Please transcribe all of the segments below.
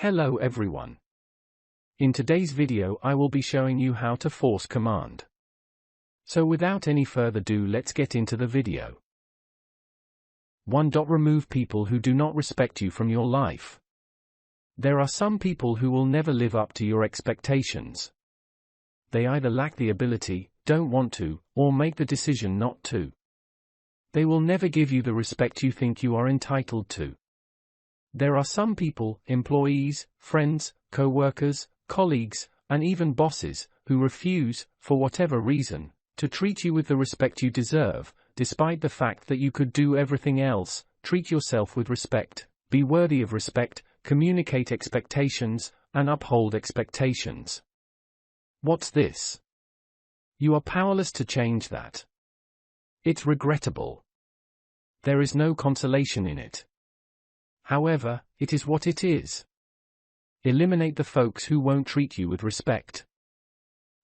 Hello everyone. In today's video I will be showing you how to force command. So without any further ado, let's get into the video. 1. Remove people who do not respect you from your life. There are some people who will never live up to your expectations. They either lack the ability, don't want to, or make the decision not to. They will never give you the respect you think you are entitled to. There are some people, employees, friends, co-workers, colleagues, and even bosses, who refuse, for whatever reason, to treat you with the respect you deserve, despite the fact that you could do everything else. Treat yourself with respect, be worthy of respect, communicate expectations, and uphold expectations. What's this? You are powerless to change that. It's regrettable. There is no consolation in it. However, it is what it is. Eliminate the folks who won't treat you with respect.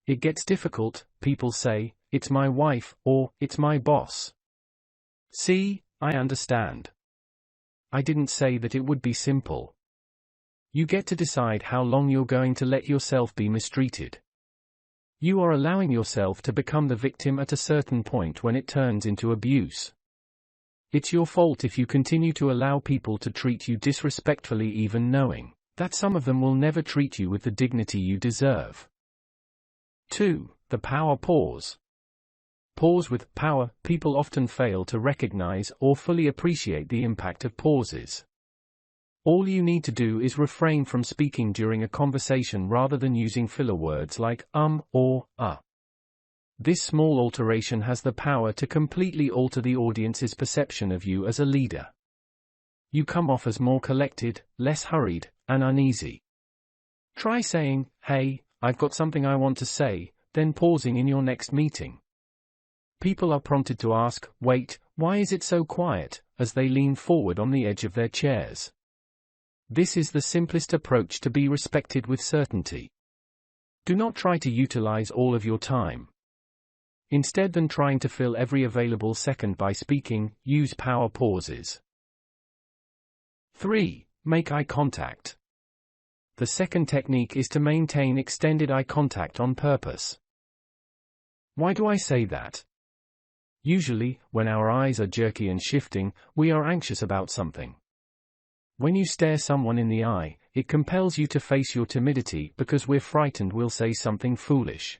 It gets difficult. People say, "It's my wife," or "It's my boss." See, I understand. I didn't say that it would be simple. You get to decide how long you're going to let yourself be mistreated. You are allowing yourself to become the victim at a certain point when it turns into abuse. It's your fault if you continue to allow people to treat you disrespectfully, even knowing that some of them will never treat you with the dignity you deserve. 2. The power pause. Pause with power. People often fail to recognize or fully appreciate the impact of pauses. All you need to do is refrain from speaking during a conversation rather than using filler words like or This small alteration has the power to completely alter the audience's perception of you as a leader. You come off as more collected, less hurried, and uneasy. Try saying, "Hey, I've got something I want to say," then pausing in your next meeting. People are prompted to ask, "Wait, why is it so quiet?" as they lean forward on the edge of their chairs. This is the simplest approach to be respected with certainty. Do not try to utilize all of your time. Instead than trying to fill every available second by speaking, use power pauses. 3. Make eye contact. The second technique is to maintain extended eye contact on purpose. Why do I say that? Usually, when our eyes are jerky and shifting, we are anxious about something. When you stare someone in the eye, it compels you to face your timidity because we're frightened we'll say something foolish.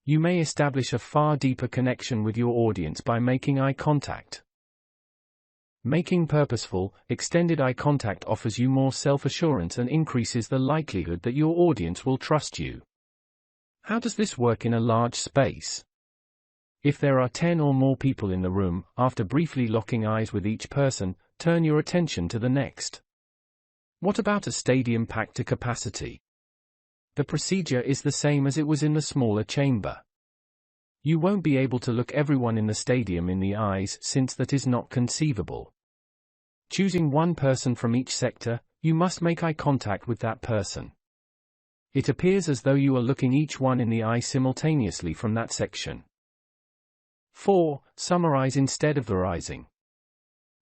You may establish a far deeper connection with your audience by making eye contact. Making purposeful, extended eye contact offers you more self-assurance and increases the likelihood that your audience will trust you. How does this work in a large space? If there are 10 or more people in the room, after briefly locking eyes with each person, turn your attention to the next. What about a stadium packed to capacity? The procedure is the same as it was in the smaller chamber. You won't be able to look everyone in the stadium in the eyes since that is not conceivable. Choosing one person from each sector, you must make eye contact with that person. It appears as though you are looking each one in the eye simultaneously from that section. 4. Summarize instead of theorizing.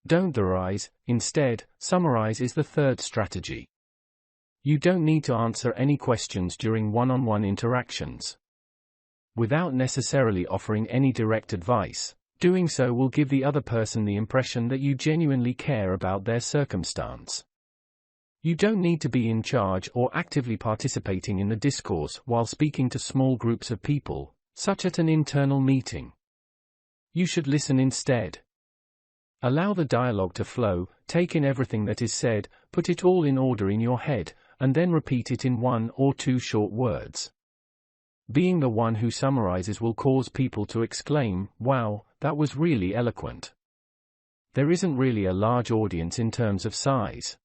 Don't theorize, instead, summarize is the third strategy. You don't need to answer any questions during one-on-one interactions. Without necessarily offering any direct advice, doing so will give the other person the impression that you genuinely care about their circumstance. You don't need to be in charge or actively participating in the discourse while speaking to small groups of people, such as an internal meeting. You should listen instead. Allow the dialogue to flow, take in everything that is said, put it all in order in your head, and then repeat it in 1 or 2 short words. Being the one who summarizes will cause people to exclaim, "Wow, that was really eloquent." There isn't really a large audience in terms of size.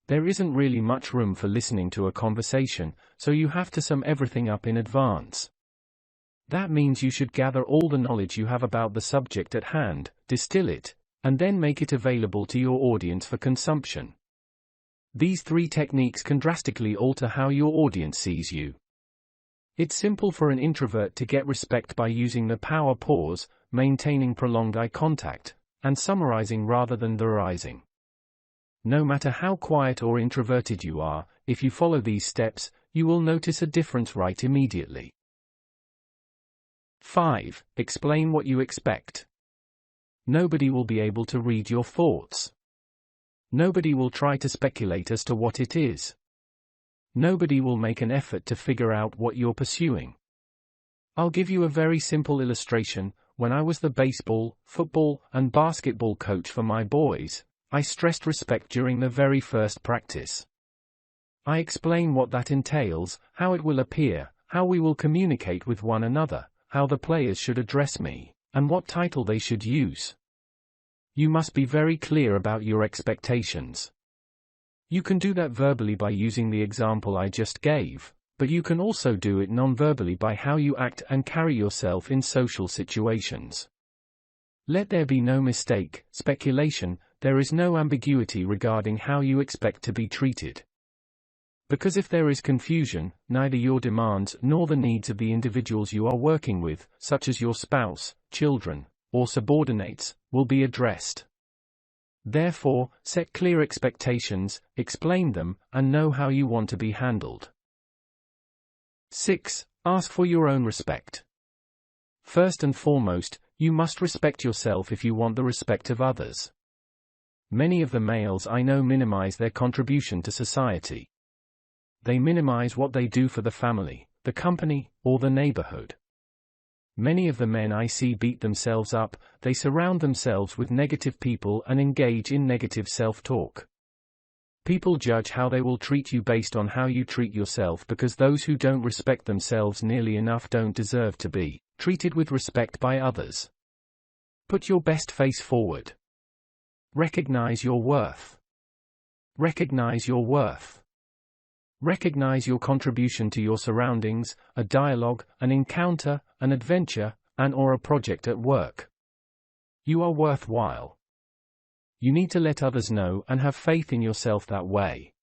There isn't really much room for listening to a conversation, so you have to sum everything up in advance. That means you should gather all the knowledge you have about the subject at hand, distill it, and then make it available to your audience for consumption. These 3 techniques can drastically alter how your audience sees you. It's simple for an introvert to get respect by using the power pause, maintaining prolonged eye contact, and summarizing rather than theorizing. No matter how quiet or introverted you are, if you follow these steps, you will notice a difference right immediately. 5. Explain what you expect. Nobody will be able to read your thoughts. Nobody will try to speculate as to what it is. Nobody will make an effort to figure out what you're pursuing. I'll give you a very simple illustration. When I was the baseball, football, and basketball coach for my boys, I stressed respect during the very first practice. I explain what that entails, how it will appear, how we will communicate with one another, how the players should address me, and what title they should use. You must be very clear about your expectations. You can do that verbally by using the example I just gave, but you can also do it non-verbally by how you act and carry yourself in social situations. Let there be no mistake, speculation, there is no ambiguity regarding how you expect to be treated. Because if there is confusion, neither your demands nor the needs of the individuals you are working with, such as your spouse, children, or subordinates, will be addressed. Therefore, set clear expectations, explain them, and know how you want to be handled. 6. Ask for your own respect. First and foremost, you must respect yourself if you want the respect of others. Many of the males I know minimize their contribution to society. They minimize what they do for the family, the company, or the neighborhood. Many of the men I see beat themselves up, they surround themselves with negative people and engage in negative self-talk. People judge how they will treat you based on how you treat yourself, because those who don't respect themselves nearly enough don't deserve to be treated with respect by others. Put your best face forward. Recognize your worth. Recognize your worth. Recognize your contribution to your surroundings, a dialogue, an encounter, an adventure, or a project at work. You are worthwhile. You need to let others know and have faith in yourself that way.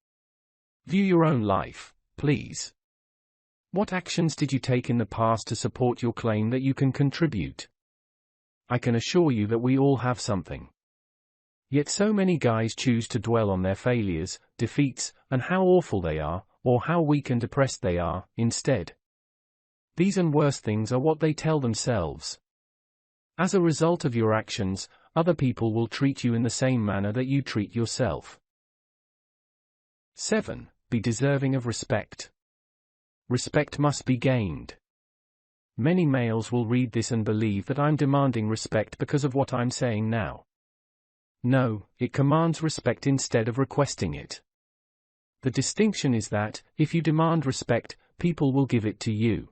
View your own life, please. What actions did you take in the past to support your claim that you can contribute? I can assure you that we all have something. Yet so many guys choose to dwell on their failures, defeats, and how awful they are, or how weak and depressed they are, instead. These and worse things are what they tell themselves. As a result of your actions, other people will treat you in the same manner that you treat yourself. 7. Be deserving of respect. Respect must be gained. Many males will read this and believe that I'm demanding respect because of what I'm saying now. No, it commands respect instead of requesting it. The distinction is that, if you demand respect, people will give it to you.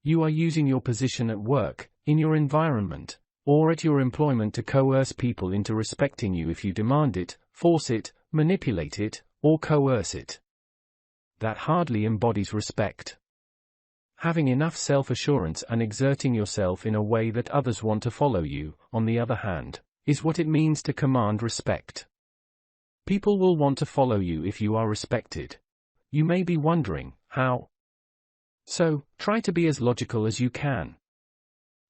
You are using your position at work, in your environment, or at your employment to coerce people into respecting you if you demand it, force it, manipulate it, or coerce it. That hardly embodies respect. Having enough self-assurance and exerting yourself in a way that others want to follow you, on the other hand, is what it means to command respect. People will want to follow you if you are respected. You may be wondering, how? So, try to be as logical as you can.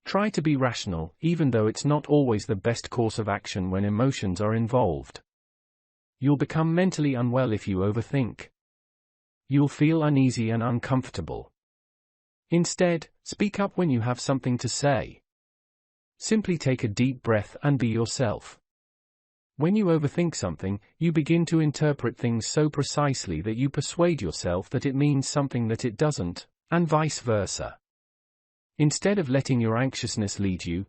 Try to be rational, even though it's not always the best course of action when emotions are involved. You'll become mentally unwell if you overthink. You'll feel uneasy and uncomfortable. Instead, speak up when you have something to say. Simply take a deep breath and be yourself. When you overthink something, you begin to interpret things so precisely that you persuade yourself that it means something that it doesn't, and vice versa. Instead of letting your anxiousness lead you,